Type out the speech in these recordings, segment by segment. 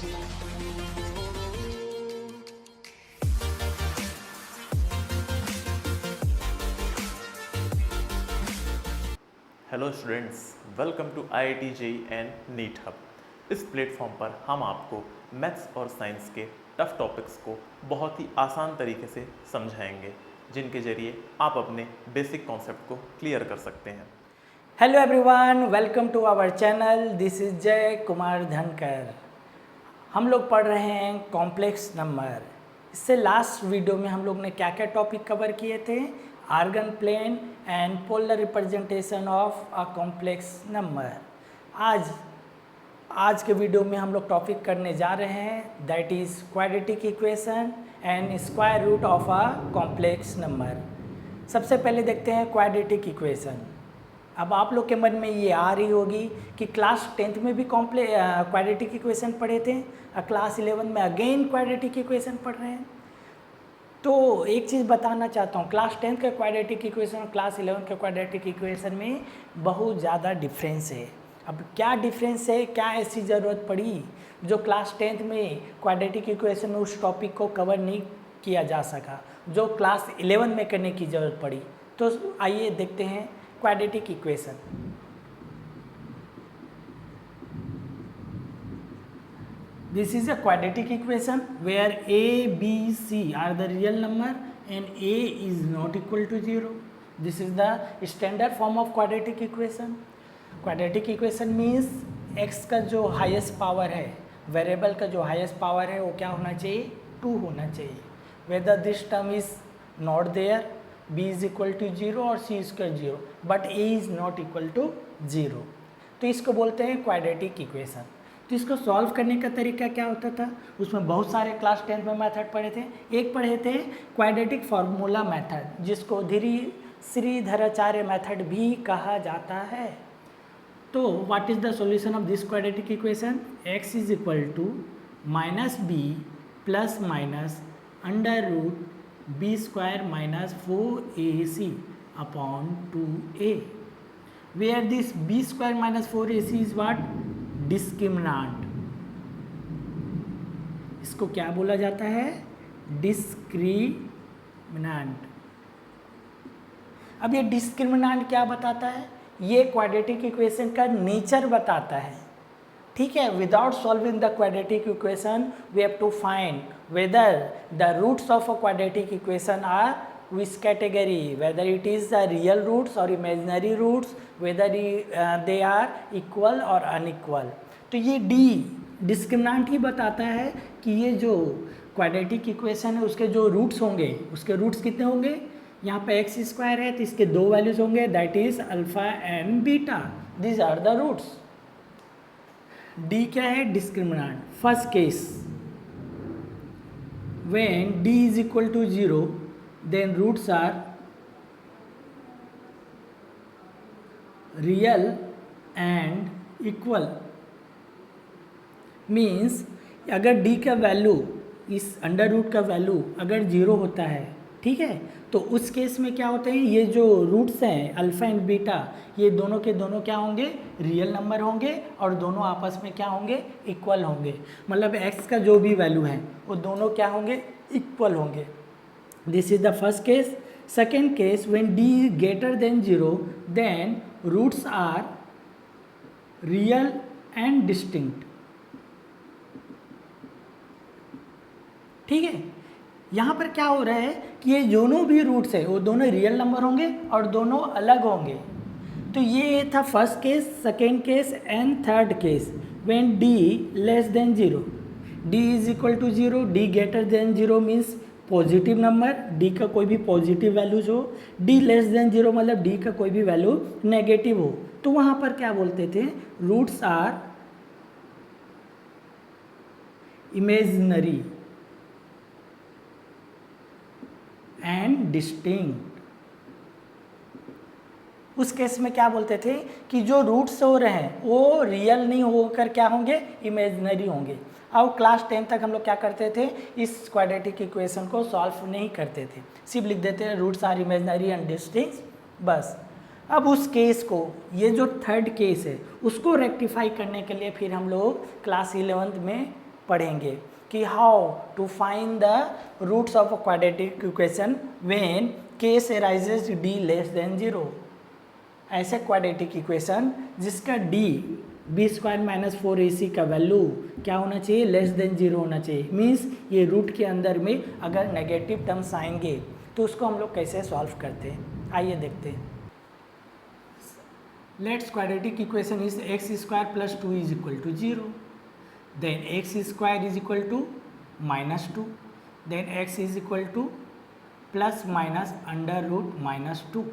Hello students, welcome to IIT JEE and NEET hub. इस platform पर हम आपको मैथ्स और साइंस के टफ टॉपिक्स को बहुत ही आसान तरीके से समझाएंगे, जिनके जरिए आप अपने बेसिक कॉन्सेप्ट को क्लियर कर सकते हैं। Hello everyone, welcome to our channel. This is Jay Kumar Dhankar. हम लोग पढ़ रहे हैं कॉम्प्लेक्स नंबर। इससे लास्ट वीडियो में हम लोग ने क्या क्या टॉपिक कवर किए थे? Argand plane and polar representation of a complex number. आज के वीडियो में हम लोग टॉपिक करने जा रहे हैं, that is quadratic equation and square root of a complex number. सबसे पहले देखते हैं क्वाड्रेटिक इक्वेशन। अब आप लोग के मन में ये आ रही होगी कि क्लास 10th में भी क्वाड्रेटिक इक्वेशन पढ़े थे और क्लास 11 में अगेन क्वाड्रेटिक इक्वेशन पढ़ रहे हैं। तो एक चीज़ बताना चाहता हूँ, क्लास 10th के क्वाड्रेटिक इक्वेशन और क्लास 11 के क्वाड्रेटिक इक्वेशन में बहुत ज़्यादा डिफरेंस है। अब क्या डिफरेंस है, क्या ऐसी ज़रूरत पड़ी जो क्लास 10th में क्वाड्रेटिक इक्वेशन में उस टॉपिक को कवर नहीं किया जा सका, जो क्लास 11 में करने की ज़रूरत पड़ी? तो आइए देखते हैं quadratic equation. This is a quadratic equation where a, b, c are the real number and a is not equal to 0. This is the standard form of quadratic equation. Quadratic equation means x का जो highest power है, variable का जो highest power है, वो क्या होना चाहिए? 2 होना चाहिए. Whether this term is not there, b is equal to 0 और c square 0, but a is not equal to 0, तो इसको बोलते हैं क्वाड्रेटिक इक्वेशन। तो इसको सॉल्व करने का तरीका क्या होता था? उसमें बहुत सारे क्लास 10th में मेथड पढ़े थे। एक पढ़े थे क्वाड्रेटिक फार्मूला मेथड, जिसको श्रीधराचार्य मेथड भी कहा जाता है। तो what is the solution of this quadratic equation? x is equal to minus b plus minus under root b square minus 4ac upon 2a, where this b square minus 4ac is what? Discriminant. इसको क्या बोला जाता है? Discriminant. अब ये discriminant क्या बताता है? ये क्वाड्रेटिक इक्वेशन का नेचर बताता है। ठीक है, without solving the quadratic equation we have to find whether the roots of a quadratic equation are which category, whether it is the real roots or imaginary roots, whether they are equal or unequal. तो ये discriminant ही बताता है कि ये जो quadratic equation है उसके जो रूट्स होंगे, उसके रूट्स कितने होंगे? यहाँ पे एक्स स्क्वायर है तो इसके 2 वैल्यूज होंगे, that is alpha and beta. This are the roots. D क्या है? Discriminant. First case, when d is equal to 0, then roots are real and equal. means अगर d का वैल्यू, इस अंडर रूट का वैल्यू अगर 0 होता है, ठीक है, तो उस केस में क्या होते हैं? ये जो रूट्स हैं अल्फ़ा एंड बीटा, ये दोनों के दोनों क्या होंगे? रियल नंबर होंगे और दोनों आपस में क्या होंगे? इक्वल होंगे। मतलब x का जो भी वैल्यू है वो दोनों क्या होंगे? इक्वल होंगे। This is the first case. Second case, when d greater than 0, then roots are real and distinct. ठीक है, यहाँ पर क्या हो रहा है कि ये दोनों भी रूट्स है वो दोनों रियल नंबर होंगे और दोनों अलग होंगे। तो ये था first case, second case and third case. When d less than 0, d is equal to 0, d greater than 0 means positive number, d का कोई भी पॉजिटिव वैल्यूज हो, d लेस देन 0 मतलब d का कोई भी वैल्यू नेगेटिव हो, तो वहाँ पर क्या बोलते थे? Roots are imaginary and distinct. उस केस में क्या बोलते थे कि जो रूट्स हो रहे हैं वो रियल नहीं होकर क्या होंगे? इमेजिनरी होंगे। अब क्लास 10 तक हम लोग क्या करते थे? इस क्वाड्रेटिक इक्वेशन को सॉल्व नहीं करते थे, सिर्फ लिख देते हैं roots are imaginary and distinct, बस। अब उस केस को, ये जो थर्ड केस है उसको रेक्टिफाई करने के लिए फिर हम लोग क्लास 11th में पढ़ेंगे कि how to find the roots of a quadratic equation when case arises d less than 0। ऐसे क्वाड्रेटिक इक्वेशन जिसका d b square minus 4ac का वैल्यू क्या होना चाहिए, लेस देन 0 होना चाहिए। मीन्स ये रूट के अंदर में अगर नेगेटिव टर्म्स आएंगे तो उसको हम लोग कैसे सॉल्व करते हैं, आइए देखते हैं। Let's quadratic equation is x square plus 2 is equal to 0, then x square is equal to minus 2, then x is equal to plus minus under root minus 2।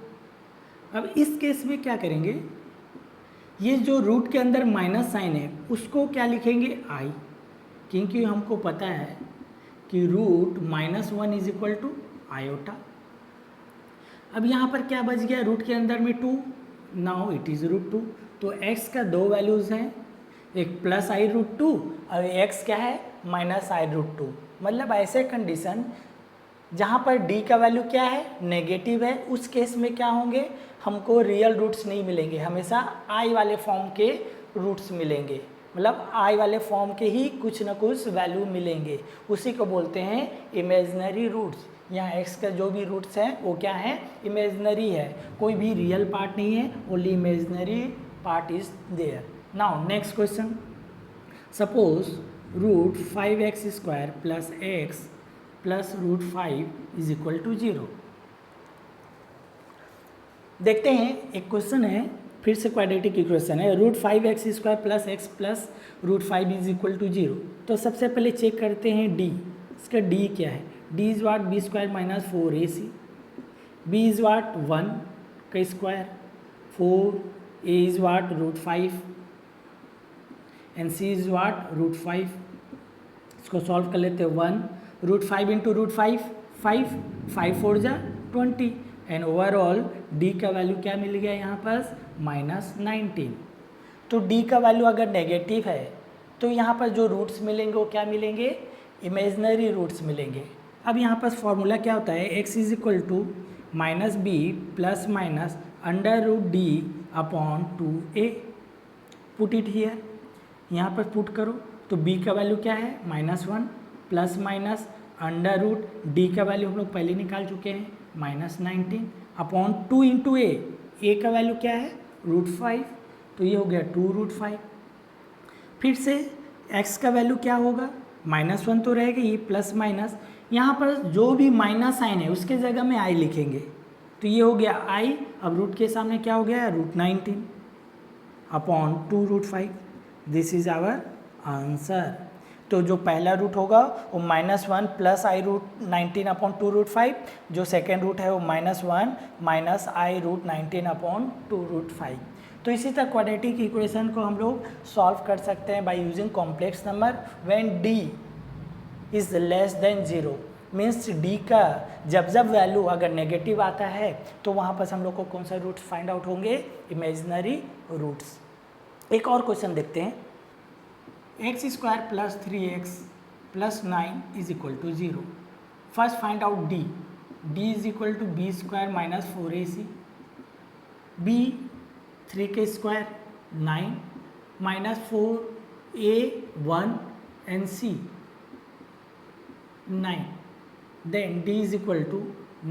अब इस केस में क्या करेंगे, ये जो रूट के अंदर माइनस साइन है उसको क्या लिखेंगे आई, क्योंकि हमको पता है कि root -1 is equal to iota. अब यहाँ पर क्या बच गया, रूट के अंदर में 2, नाउ इट इज़ √2। तो x का दो वैल्यूज़ हैं, एक प्लस आई रूट 2 और x क्या है माइनस आई रूट 2। मतलब ऐसे कंडीशन जहाँ पर d का वैल्यू क्या है नेगेटिव है, उस केस में क्या होंगे, हमको रियल रूट्स नहीं मिलेंगे, हमेशा i वाले फॉर्म के रूट्स मिलेंगे। मतलब i वाले फॉर्म के ही कुछ ना कुछ वैल्यू मिलेंगे, उसी को बोलते हैं इमेजनरी रूट्स। यहाँ x का जो भी रूट्स हैं वो क्या है, इमेजनरी है, कोई भी रियल पार्ट नहीं है, only imaginary part is there. Now next question, suppose root 5x square plus x plus root 5 is equal to 0। देखते हैं, एक क्वेश्चन है, फिर से क्वाड्रेटिक इक्वेशन है, root 5x square plus x plus root 5 is equal to 0। तो सबसे पहले चेक करते हैं d, इसका d क्या है, d is what b square minus 4ac, b is what 1 का square, 4a is what root 5 and c is what root 5। इसको सॉल्व कर लेते हैं, 1 रूट 5 इंटू रूट 5 5 5 4 जा 20 एंड ओवरऑल d का वैल्यू क्या मिल गया यहाँ पर -19। तो d का वैल्यू अगर नेगेटिव है तो यहाँ पर जो रूट्स मिलेंगे वो क्या मिलेंगे, इमेजनरी रूट्स मिलेंगे। अब यहाँ पर फॉर्मूला क्या होता है, x is equal to minus b plus minus under root d upon 2a, put it here, यहाँ पर पुट करो तो b का वैल्यू क्या है -1 plus minus under root d का वैल्यू हम लोग पहले निकाल चुके हैं -19 अपॉन 2 इंटू a का वैल्यू क्या है रूट 5, तो ये हो गया 2√5। फिर से x का वैल्यू क्या होगा, -1 तो रहेगा, ये प्लस माइनस, यहाँ पर जो भी माइनस साइन है उसके जगह में i लिखेंगे, तो ये हो गया i, अब रूट के सामने क्या हो गया √19 upon 2√5, this is our answer. तो जो पहला रूट होगा वो -1 प्लस i√19 अपॉन 2√5, जो सेकेंड रूट है वो -1 माइनस i√19 अपॉन 2√5। तो इसी तरह क्वाड्रेटिक इक्वेशन को हम लोग सॉल्व कर सकते हैं by using complex number when d is less than 0। Means d का जब जब वैल्यू अगर नेगेटिव आता है तो वहाँ पर हम लोग को कौन सा रूट्स फाइंड आउट होंगे, इमेजनरी रूट्स। एक और क्वेश्चन देखते हैं, x square plus 3x plus 9 is equal to 0। First find out d, d is equal to b square minus 4ac, b 3 के square 9 minus 4a 1 and c 9, then d is equal to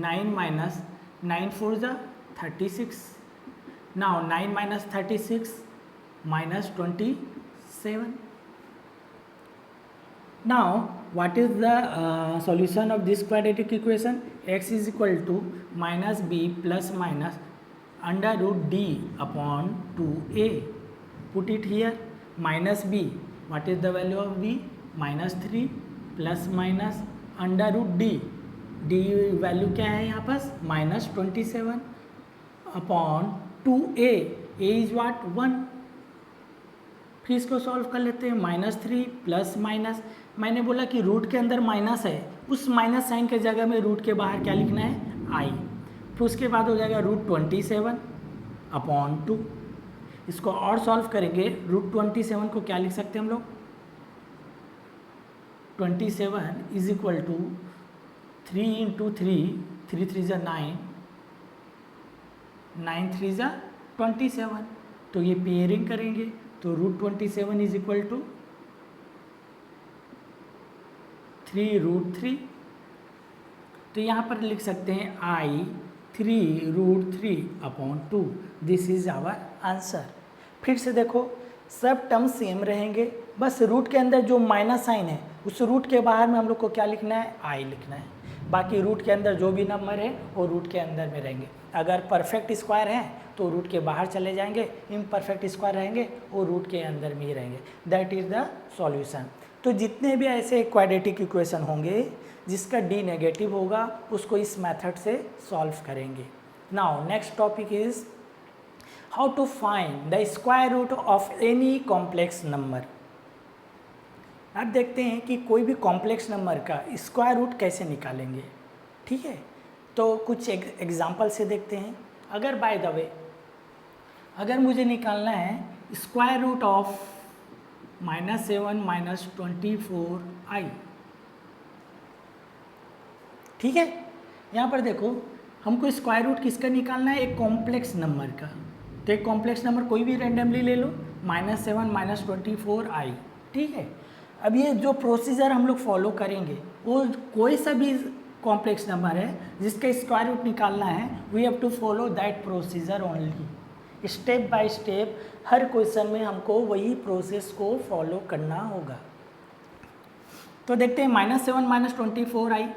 9 minus 9 4 जा 36। now 9 minus 36 minus 27। now what is the solution of this quadratic equation, x is equal to minus b plus minus under root d upon 2a, put it here, minus b, what is the value of b, -3 plus minus under root d value क्या है यहाँ पास -27 upon 2a, a is what 1। फिर इसको solve कर लेते हैं, -3 plus minus, मैंने बोला कि रूट के अंदर माइनस है, उस माइनस साइन के जगह में रूट के बाहर क्या लिखना है i, फिर उसके बाद हो जाएगा √27 अपॉन 2। इसको और सॉल्व करेंगे, √27 को क्या लिख सकते हैं हम लोग, 27 इज इक्वल टू 3 इंटू 3 3 जा 9 9 3 जा 27, तो ये पेयरिंग करेंगे तो √27 इज इक्वल टू 3√3। तो यहाँ पर लिख सकते हैं I 3√3/2। This is our answer. फिर से देखो, सब टर्म सेम रहेंगे, बस रूट के अंदर जो माइनस साइन है उस रूट के बाहर में हम लोग को क्या लिखना है, I लिखना है। बाकी रूट के अंदर जो भी नंबर है वो रूट के अंदर में रहेंगे। अगर परफेक्ट स्क्वायर है तो रूट के बाहर चले जाएंगे, इम्परफेक्ट स्क्वायर रहेंगे वो रूट के अंदर में ही रहेंगे। That is the solution. तो जितने भी ऐसे क्वाड्रेटिक इक्वेशन होंगे जिसका डी नेगेटिव होगा उसको इस मेथड से सॉल्व करेंगे। Now next topic is how to find the square root of any complex number. अब देखते हैं कि कोई भी कॉम्प्लेक्स नंबर का स्क्वायर रूट कैसे निकालेंगे। ठीक है, तो कुछ एग्जाम्पल से देखते हैं। अगर बाय द वे अगर मुझे निकालना है स्क्वायर रूट ऑफ -7 - 24i, ठीक है, यहाँ पर देखो हमको स्क्वायर रूट किसका निकालना है, एक कॉम्प्लेक्स नंबर का। तो एक कॉम्प्लेक्स नंबर कोई भी रैंडमली ले लो, -7 - 24i। ठीक है, अब ये जो प्रोसीजर हम लोग फॉलो करेंगे वो कोई सा भी कॉम्प्लेक्स नंबर है जिसका स्क्वायर रूट निकालना है, we have to follow that procedure only. Step by step हर क्वेश्चन में हमको वही प्रोसेस को फॉलो करना होगा। तो देखते हैं -7 - 24i।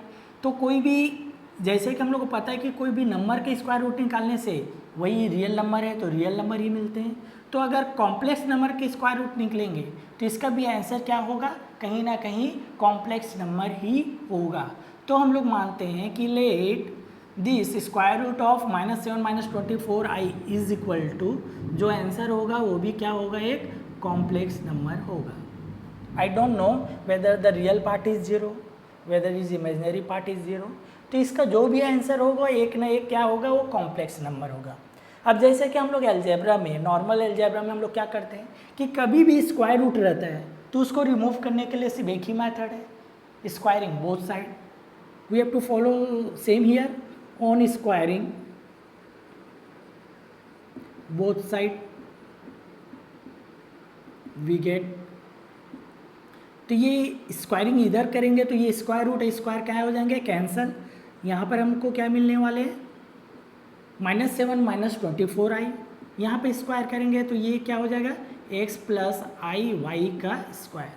तो कोई भी, जैसे कि हम लोग को पता है कि कोई भी नंबर के स्क्वायर रूट निकालने से वही रियल नंबर है तो रियल नंबर ही मिलते हैं। तो अगर कॉम्प्लेक्स नंबर के स्क्वायर रूट निकलेंगे तो इसका भी आंसर क्या होगा, कहीं ना कहीं कॉम्प्लेक्स नंबर ही होगा। तो हम लोग मानते हैं कि let this square root of -7 - 24i is equal to, जो आंसर होगा वो भी क्या होगा, एक कॉम्प्लेक्स नंबर होगा। I don't know whether the real part is 0, whether is imaginary part is 0। तो इसका जो भी आंसर होगा एक ना एक क्या होगा, वो कॉम्प्लेक्स नंबर होगा। अब जैसे कि हम लोग अलजेब्रा में, नॉर्मल अलजेब्रा में हम लोग क्या करते हैं कि कभी भी स्क्वायर रूट रहता है तो उसको रिमूव करने के लिए सिर्फ एक ही मेथड है, squaring both side. We have to follow same here, on squaring both side we get. तो ये स्क्वायरिंग इधर करेंगे तो ये स्क्वायर रूट स्क्वायर क्या हो जाएंगे, कैंसल। यहाँ पर हमको क्या मिलने वाले हैं, -7 - 24i। यहाँ पे स्क्वायर करेंगे तो ये क्या हो जाएगा, x + iy का स्क्वायर।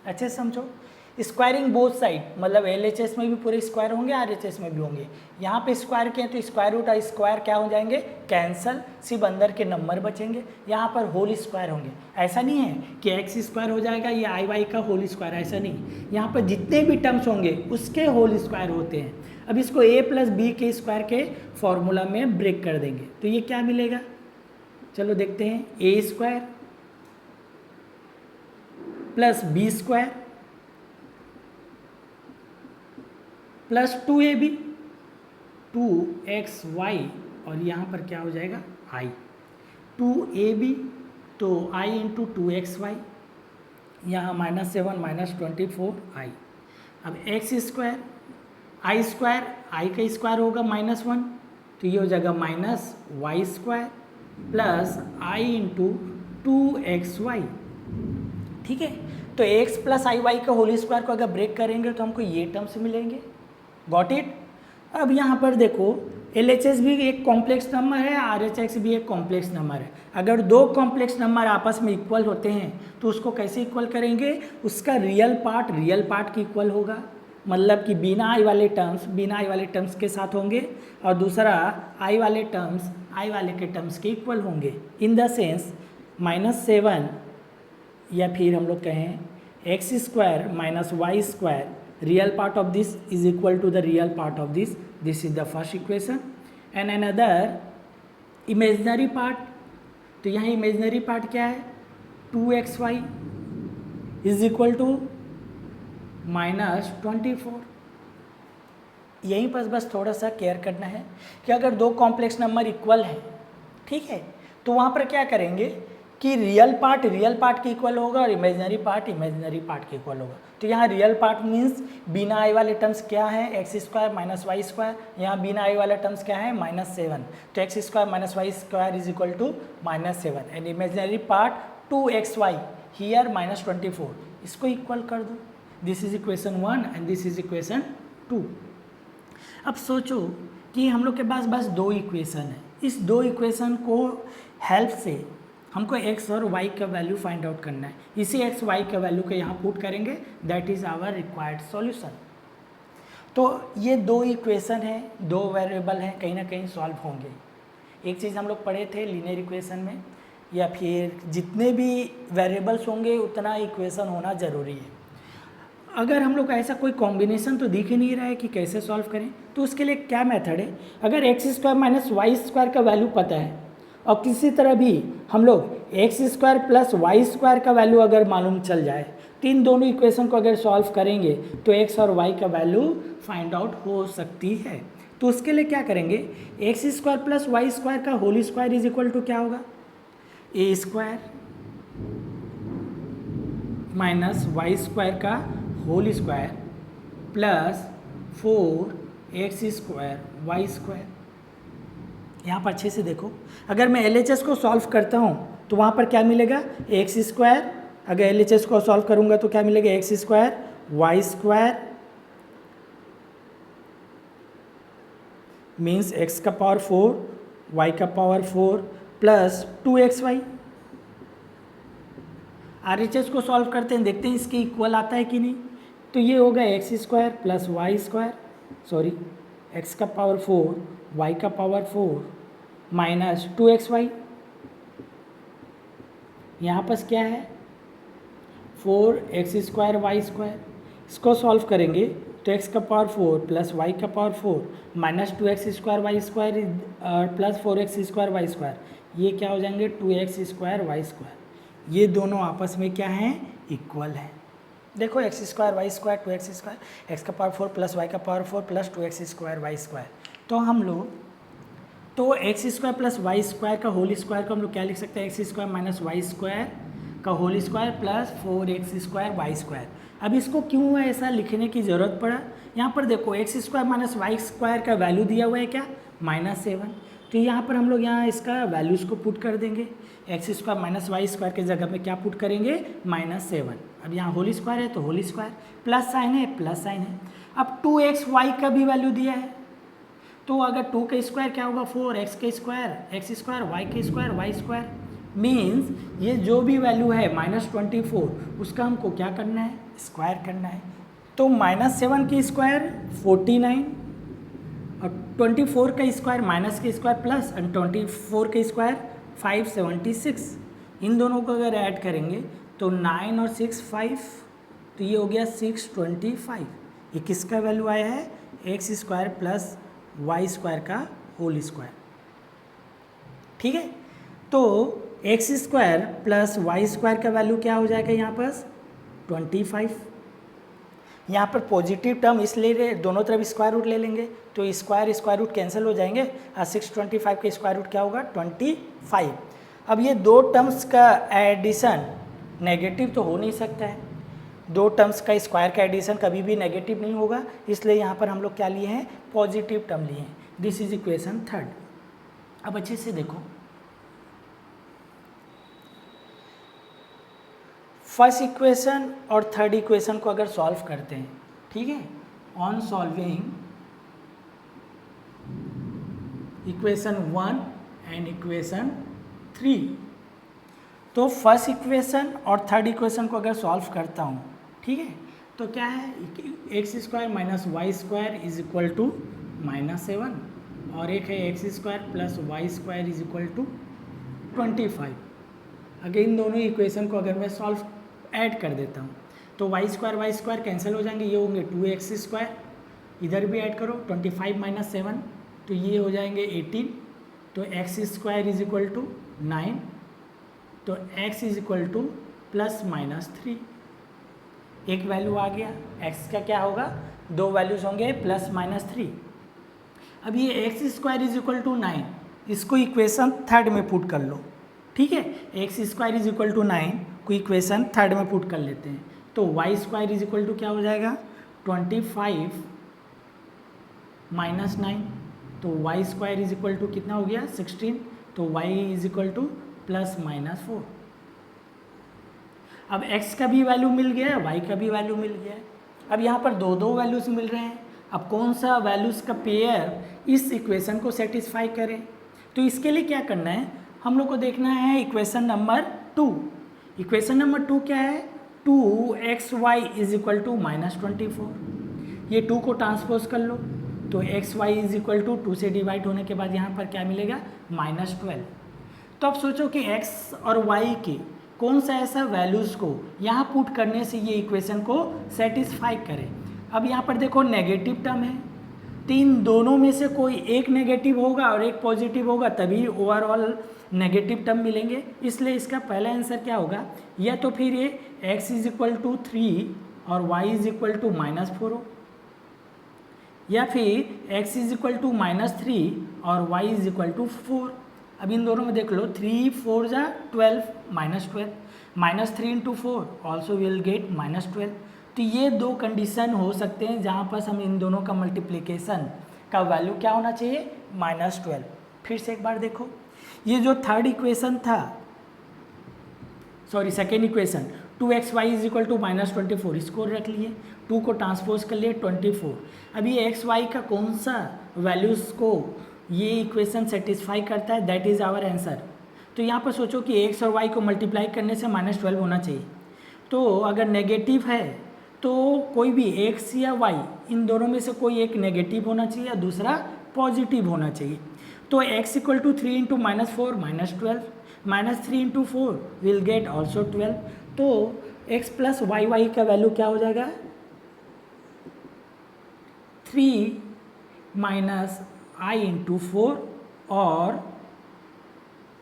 अच्छे से समझो, स्क्वायरिंग बोथ साइड मतलब LHS में भी पूरे स्क्वायर होंगे, RHS में भी होंगे। यहाँ पे स्क्वायर किए तो स्क्वायर रूट और स्क्वायर क्या हो जाएंगे, कैंसल, सिर्फ अंदर के नंबर बचेंगे। यहाँ पर होल स्क्वायर होंगे। ऐसा नहीं है कि x स्क्वायर हो जाएगा या iy का होल स्क्वायर, ऐसा नहीं। यहाँ पर जितने भी टर्म्स होंगे उसके होल स्क्वायर होते हैं। अब इसको a + b के स्क्वायर के फॉर्मूला में ब्रेक कर देंगे तो ये क्या मिलेगा, चलो देखते हैं। a² + b² + 2ab 2xy, और यहाँ पर क्या हो जाएगा, i 2ab तो i × 2xy, यहाँ -7 - 24i। अब x² i² i का स्क्वायर होगा -1 तो ये हो जाएगा -y² + i × 2xy। ठीक है, तो x + iy का होल स्क्वायर को अगर ब्रेक करेंगे तो हमको ये टर्म्स मिलेंगे। Got it. अब यहाँ पर देखो LHS भी एक कॉम्प्लेक्स नंबर है, RHS भी एक कॉम्प्लेक्स नंबर है। अगर दो कॉम्प्लेक्स नंबर आपस में इक्वल होते हैं तो उसको कैसे इक्वल करेंगे, उसका रियल पार्ट की इक्वल होगा, मतलब कि बिना आई वाले टर्म्स के साथ होंगे और दूसरा आई वाले के टर्म्स के इक्वल होंगे। इन द सेंस -7 या फिर हम लोग कहें x² - y², real part of this is equal to the real part of this. This is the first equation. And another imaginary part, तो यहाँ imaginary part क्या है, 2xy is equal to -24। यहीं पर बस थोड़ा सा केयर करना है कि अगर दो कॉम्प्लेक्स नंबर इक्वल हैं, ठीक है, तो वहाँ पर क्या करेंगे कि रियल पार्ट के इक्वल होगा और इमेजिनरी पार्ट के इक्वल होगा। तो यहाँ रियल पार्ट मीन्स बिना आई वाले टर्म्स क्या है, x² - y², यहाँ बिना आई वाला टर्म्स क्या है, -7, तो x² - y² is equal to -7 and imaginary part 2xy here -24, इसको इक्वल कर दो। This is equation 1 and this is equation 2। अब सोचो कि हम लोग के पास बस दो इक्वेशन है, इस दो इक्वेशन को हेल्प से हमको x और y का वैल्यू फाइंड आउट करना है। इसी x y का वैल्यू को यहाँ पुट करेंगे, that is our required solution. तो ये दो इक्वेशन है, दो वेरिएबल हैं, कहीं ना कहीं सॉल्व होंगे। एक चीज़ हम लोग पढ़े थे लीनियर इक्वेशन में, या फिर जितने भी वेरिएबल्स होंगे उतना इक्वेशन होना ज़रूरी है। अगर हम लोग का ऐसा कोई कॉम्बिनेशन तो दिख ही नहीं रहा है कि कैसे सॉल्व करें, तो उसके लिए क्या मेथड है, अगर x square minus y square का वैल्यू पता है और किसी तरह भी हम लोग x square plus y square का वैल्यू अगर मालूम चल जाए, तो इन दोनों इक्वेशन को अगर सॉल्व करेंगे तो एक्स और वाई का वैल्यू फाइंड आउट हो सकती है। तो उसके लिए क्या करेंगे, x square plus y square का whole square is equal to क्या होगा, a square minus y square का whole square plus 4x square y square. यहाँ पर अच्छे से देखो, अगर मैं LHS को सॉल्व करता हूँ तो वहाँ पर क्या मिलेगा, एक्स स्क्वायर, अगर LHS को सॉल्व करूँगा तो क्या मिलेगा, x square y square means x का पावर 4 वाई का पावर 4 प्लस 2xy। RHS को सॉल्व करते हैं, देखते हैं इसके इक्वल आता है कि नहीं। तो ये होगा x square plus y square, sorry x का पावर 4 वाई का पावर 4 माइनस 2xy। यहाँ पर क्या है, 4x स्क्वायर वाई स्क्वायर, इसको सॉल्व करेंगे तो x का पावर 4 प्लस वाई का power 4 minus 2x square y square plus 4x square y square, ये क्या हो जाएंगे 2x स्क्वायर वाई स्क्वायर। ये दोनों आपस में क्या हैं, इक्वल है। देखो x square y square 2x square, x का पावर 4 प्लस वाई का power 4 plus 2x square y square. तो हम लोग तो x square plus y square का होल स्क्वायर को हम लोग क्या लिख सकते हैं, x square minus y square का whole square plus 4x square y square. अब इसको क्यों ऐसा लिखने की ज़रूरत पड़ा, यहाँ पर देखो x square minus y square का वैल्यू दिया हुआ है क्या, -7। तो यहाँ पर हम लोग यहाँ इसका वैल्यूज़ को पुट कर देंगे, x square minus y square के जगह में क्या पुट करेंगे, -7। अब यहाँ होल स्क्वायर है तो होल स्क्वायर, प्लस साइन है प्लस साइन है। अब 2xy का भी वैल्यू दिया है, तो अगर 2 का स्क्वायर क्या होगा 4x का स्क्वायर एक्स स्क्वायर वाई का स्क्वायर वाई स्क्वायर, मीन्स ये जो भी वैल्यू है -24 उसका हमको क्या करना है, स्क्वायर करना है। तो -7 की स्क्वायर 49 और 24 का स्क्वायर माइनस के स्क्वायर प्लस और 24 का स्क्वायर 576, इन दोनों को अगर ऐड करेंगे तो 9 और 6 5, तो ये हो गया 625। ये किसका वैल्यू आया है, x square plus y square का होल स्क्वायर। ठीक है, तो x square plus y square का वैल्यू क्या हो जाएगा यहाँ पर 25। यहाँ पर पॉजिटिव टर्म इसलिए दोनों तरफ स्क्वायर रूट ले लेंगे तो स्क्वायर रूट कैंसिल हो जाएंगे और 625 का स्क्वायर रूट क्या होगा 25। अब ये दो टर्म्स का एडिशन नेगेटिव तो हो नहीं सकता है, दो टर्म्स का स्क्वायर का एडिशन कभी भी नेगेटिव नहीं होगा, इसलिए यहाँ पर हम लोग क्या लिए हैं, पॉजिटिव टर्म लिए हैं। This is equation 3। अब अच्छे से देखो, फर्स्ट इक्वेशन और थर्ड इक्वेशन को अगर सॉल्व करते हैं, ठीक है, on solving equation 1 and equation 3, तो फर्स्ट इक्वेशन और थर्ड इक्वेशन को अगर सॉल्व करता हूँ, ठीक है, तो क्या है, x square minus y square is equal to -7 और एक है x square plus y square is equal to 25। अगर इन दोनों इक्वेशन को अगर मैं सॉल्व ऐड कर देता हूँ तो वाई स्क्वायर कैंसिल हो जाएंगे, ये होंगे 2x स्क्वायर, इधर भी ऐड करो 25 माइनस 7 तो ये हो जाएंगे 18, तो x square is equal to 9, तो x इज इक्वल टू +-3। एक वैल्यू आ गया, x का क्या होगा, दो वैल्यूज होंगे +-3। अब ये x square is equal to 9, इसको इक्वेशन थर्ड में पुट कर लो, ठीक है, x square is equal to 9 को इक्वेशन थर्ड में पुट कर लेते हैं, तो y square is equal to क्या हो जाएगा 25 माइनस 9, तो y square is equal to कितना हो गया 16, तो वाई इज इक्वल टू +-4। अब x का भी वैल्यू मिल गया है, y का भी वैल्यू मिल गया है। अब यहाँ पर दो दो वैल्यूज़ मिल रहे हैं। अब कौन सा वैल्यूज़ का पेयर इस इक्वेशन को सेटिस्फाई करे, तो इसके लिए क्या करना है, हम लोग को देखना है इक्वेशन नंबर 2। इक्वेशन नंबर 2 क्या है, 2xy इज इक्वल टू -24। ये 2 को ट्रांसपोज कर लो तो xy इज इक्वल टू 2 से डिवाइड होने के बाद यहाँ पर क्या मिलेगा, -12। तो अब सोचो कि x और y के कौन सा ऐसा वैल्यूज़ को यहाँ पुट करने से ये इक्वेशन को सेटिस्फाई करे। अब यहाँ पर देखो नेगेटिव टर्म है, तो इन दोनों में से कोई एक नेगेटिव होगा और एक पॉजिटिव होगा, तभी ओवरऑल नेगेटिव टर्म मिलेंगे। इसलिए इसका पहला आंसर क्या होगा, या तो फिर ये x इज इक्वल टू 3 और y इज इक्वल टू -4 हो, या फिर x इज इक्वल टू -3 और y इज इक्वल टू 4। अब इन दोनों में देख लो, 3 4 जा 12 -12 -3 इंटू 4 ऑल्सो विल गेट -12। तो ये दो कंडीशन हो सकते हैं जहाँ पर हम इन दोनों का मल्टीप्लिकेशन का वैल्यू क्या होना चाहिए, -12। फिर से एक बार देखो, ये जो थर्ड इक्वेशन था, sorry second equation 2xy is equal to -24, इसको रख लिए, 2 को ट्रांसपोज कर लिए 24। अब ये xy का कौन सा वैल्यूज़ को ये इक्वेशन सेटिस्फाई करता है, दैट इज़ आवर आंसर। तो यहाँ पर सोचो कि x और y को मल्टीप्लाई करने से -12 होना चाहिए। तो अगर नेगेटिव है तो कोई भी x या y, इन दोनों में से कोई एक नेगेटिव होना चाहिए या दूसरा पॉजिटिव होना चाहिए। तो x equal to 3 into -4 -12, -3 into 4 will get also 12। तो x प्लस y का वैल्यू क्या हो जाएगा, 3 माइनस i इंटू 4 और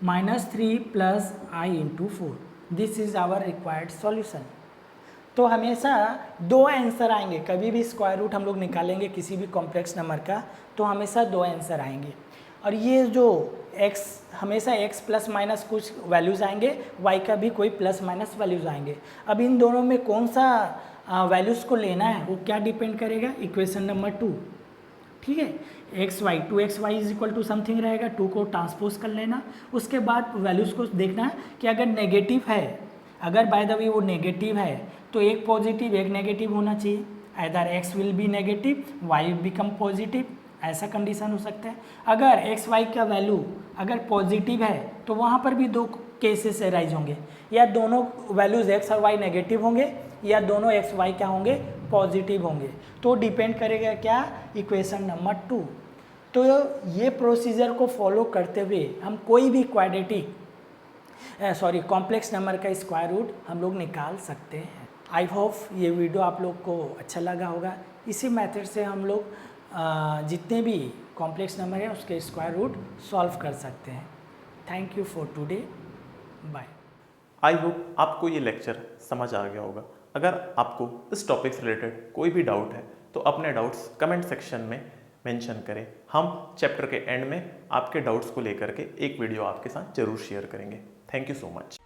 -3 plus i into 4। This is our required solution. तो हमेशा दो आंसर आएंगे, कभी भी स्क्वायर रूट हम लोग निकालेंगे किसी भी कॉम्प्लेक्स नंबर का तो हमेशा दो आंसर आएंगे। और ये जो x, हमेशा x प्लस माइनस कुछ वैल्यूज़ आएंगे, y का भी कोई प्लस माइनस वैल्यूज़ आएंगे। अब इन दोनों में कौन सा वैल्यूज़ को लेना है वो क्या डिपेंड करेगा, इक्वेशन नंबर 2। ठीक है, xy 2xy is equal to something रहेगा, 2 को ट्रांसपोज कर लेना। उसके बाद वैल्यूज़ को देखना है कि अगर नेगेटिव है, अगर बाय द वे वो नेगेटिव है तो एक पॉजिटिव एक नेगेटिव होना चाहिए, either x will be negative y become positive, ऐसा कंडीशन हो सकता है। अगर एक्स वाई का वैल्यू अगर पॉजिटिव है तो वहाँ पर भी दो केसेस अराइज होंगे, या दोनों वैल्यूज़ x और y नेगेटिव होंगे या दोनों x y क्या होंगे, पॉजिटिव होंगे। तो डिपेंड करेगा क्या, इक्वेशन नंबर 2। तो ये प्रोसीजर को फॉलो करते हुए हम कोई भी क्वाड्रेटिक कॉम्प्लेक्स नंबर का स्क्वायर रूट हम लोग निकाल सकते हैं। आई होप ये वीडियो आप लोग को अच्छा लगा होगा। इसी मेथड से हम लोग जितने भी कॉम्प्लेक्स नंबर हैं उसके स्क्वायर रूट सॉल्व कर सकते हैं। Thank you for today, bye. I hope आपको ये लेक्चर समझ आ गया होगा। अगर आपको इस टॉपिक से रिलेटेड कोई भी डाउट है तो अपने डाउट्स कमेंट सेक्शन में मेंशन करें। हम चैप्टर के एंड में आपके डाउट्स को लेकर के एक वीडियो आपके साथ जरूर शेयर करेंगे। Thank you so much.